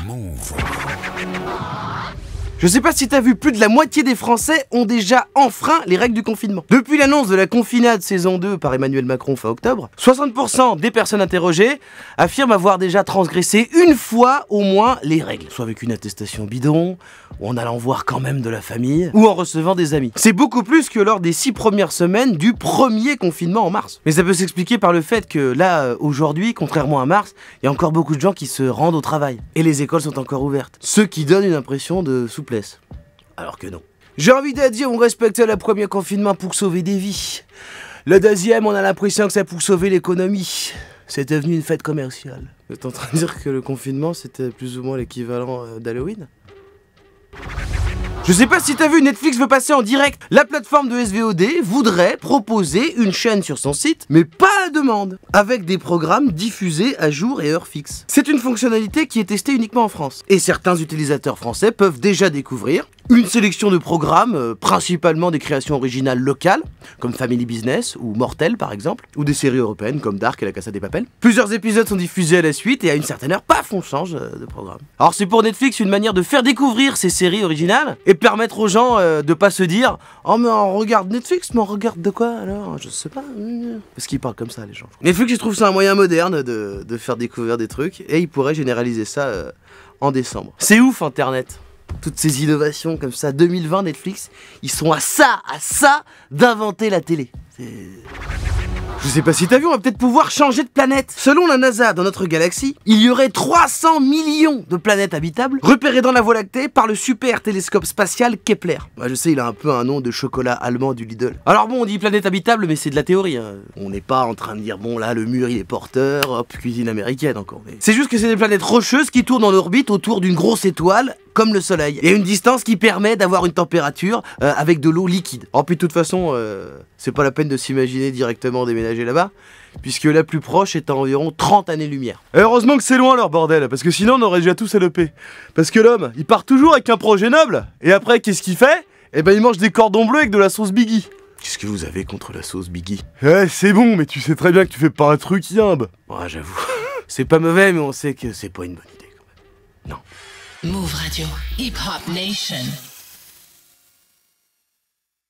Move. Je sais pas si t'as vu, plus de la moitié des Français ont déjà enfreint les règles du confinement. Depuis l'annonce de la confinade saison 2 par Emmanuel Macron fin octobre, 60% des personnes interrogées affirment avoir déjà transgressé une fois au moins les règles. Soit avec une attestation bidon, ou en allant voir quand même de la famille, ou en recevant des amis. C'est beaucoup plus que lors des 6 premières semaines du premier confinement en mars. Mais ça peut s'expliquer par le fait que là, aujourd'hui, contrairement à mars, il y a encore beaucoup de gens qui se rendent au travail. Et les écoles sont encore ouvertes. Ce qui donne une impression de souplesse. Alors que non. J'ai envie de dire, on respectait le premier confinement pour sauver des vies. Le deuxième, on a l'impression que c'est pour sauver l'économie. C'est devenu une fête commerciale. Vous êtes en train de dire que le confinement, c'était plus ou moins l'équivalent d'Halloween ? Je sais pas si t'as vu, Netflix veut passer en direct. La plateforme de SVOD voudrait proposer une chaîne sur son site, mais pas à la demande, avec des programmes diffusés à jour et heure fixe. C'est une fonctionnalité qui est testée uniquement en France. Et certains utilisateurs français peuvent déjà découvrir une sélection de programmes, principalement des créations originales locales, comme Family Business ou Mortel par exemple, ou des séries européennes comme Dark et La Casa des Papel. Plusieurs épisodes sont diffusés à la suite et à une certaine heure, paf, on change de programme. Alors c'est pour Netflix une manière de faire découvrir ces séries originales et permettre aux gens de pas se dire « Oh mais on regarde Netflix, mais on regarde de quoi alors ? Je sais pas. » Parce qu'ils parlent comme ça les gens. Netflix, je trouve ça un moyen moderne de faire découvrir des trucs et ils pourraient généraliser ça en décembre. C'est ouf Internet. Toutes ces innovations comme ça, 2020 Netflix, ils sont à ça d'inventer la télé. Je sais pas si t'as vu, on va peut-être pouvoir changer de planète. Selon la NASA, dans notre galaxie, il y aurait 300 millions de planètes habitables repérées dans la Voie lactée par le super télescope spatial Kepler. Ouais, je sais, il a un peu un nom de chocolat allemand du Lidl. Alors bon, on dit planète habitable, mais c'est de la théorie. Hein. On n'est pas en train de dire, bon là, le mur il est porteur, hop, cuisine américaine encore. Mais... c'est juste que c'est des planètes rocheuses qui tournent en orbite autour d'une grosse étoile, comme le Soleil, et une distance qui permet d'avoir une température avec de l'eau liquide. Oh puis de toute façon, c'est pas la peine de s'imaginer directement déménager là-bas, puisque la plus proche est à environ 30 années-lumière. Heureusement que c'est loin leur bordel, parce que sinon on aurait déjà tout salopé. Parce que l'homme, il part toujours avec un projet noble, et après qu'est-ce qu'il fait ? Eh ben il mange des cordons bleus avec de la sauce Biggie. Qu'est-ce que vous avez contre la sauce Biggie ? Ouais, c'est bon, mais tu sais très bien que tu fais pas un truc yimbe. Ouais, j'avoue. C'est pas mauvais, mais on sait que c'est pas une bonne idée quand même. Non. Move Radio, Hip Hop Nation.